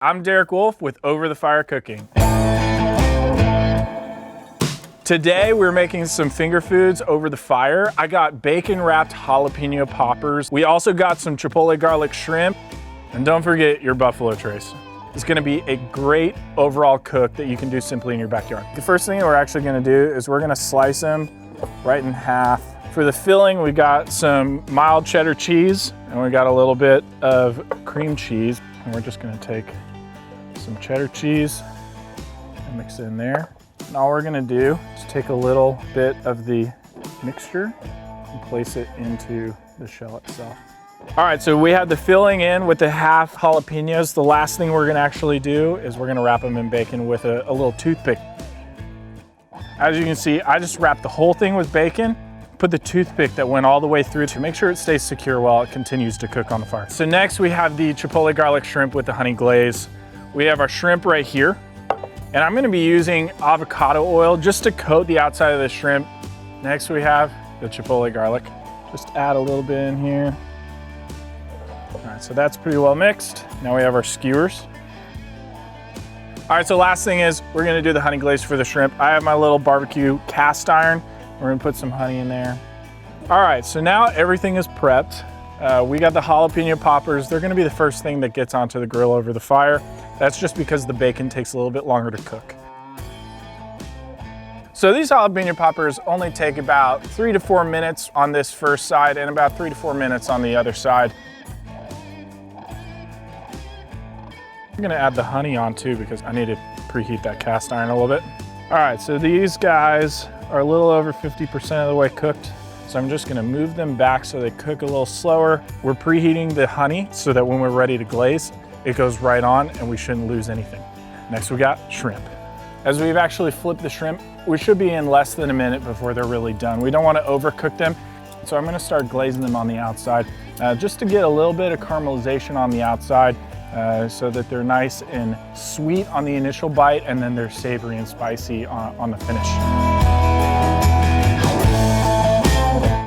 I'm Derek Wolf with Over the Fire Cooking. Today we're making some finger foods over the fire. I got bacon wrapped jalapeno poppers. We also got some chipotle garlic shrimp. And don't forget your buffalo trace. It's gonna be a great overall cook that you can do simply in your backyard. The first thing we're actually gonna do is we're gonna slice them right in half. For the filling, we got some mild cheddar cheese and we got a little bit of cream cheese. And we're just gonna take some cheddar cheese and mix it in there. And all we're gonna do is take a little bit of the mixture and place it into the shell itself. All right, so we have the filling in with the half jalapenos. The last thing we're gonna actually do is we're gonna wrap them in bacon with a little toothpick. As you can see, I just wrapped the whole thing with bacon, put the toothpick that went all the way through to make sure it stays secure while it continues to cook on the fire. So next we have the chipotle garlic shrimp with the honey glaze. We have our shrimp right here. And I'm gonna be using avocado oil just to coat the outside of the shrimp. Next we have the chipotle garlic. Just add a little bit in here. All right, so that's pretty well mixed. Now we have our skewers. All right, so last thing is we're gonna do the honey glaze for the shrimp. I have my little barbecue cast iron. We're gonna put some honey in there. All right, so now everything is prepped. We got the jalapeno poppers. They're gonna be the first thing that gets onto the grill over the fire. That's just because the bacon takes a little bit longer to cook. So these jalapeno poppers only take about 3 to 4 minutes on this first side and about 3 to 4 minutes on the other side. I'm gonna add the honey on too because I need to preheat that cast iron a little bit. All right, so these guys are a little over 50% of the way cooked. So I'm just gonna move them back so they cook a little slower. We're preheating the honey so that when we're ready to glaze, it goes right on and we shouldn't lose anything. Next we got shrimp. As we've actually flipped the shrimp, we should be in less than a minute before they're really done. We don't wanna overcook them. So I'm gonna start glazing them on the outside just to get a little bit of caramelization on the outside so that they're nice and sweet on the initial bite and then they're savory and spicy on the finish.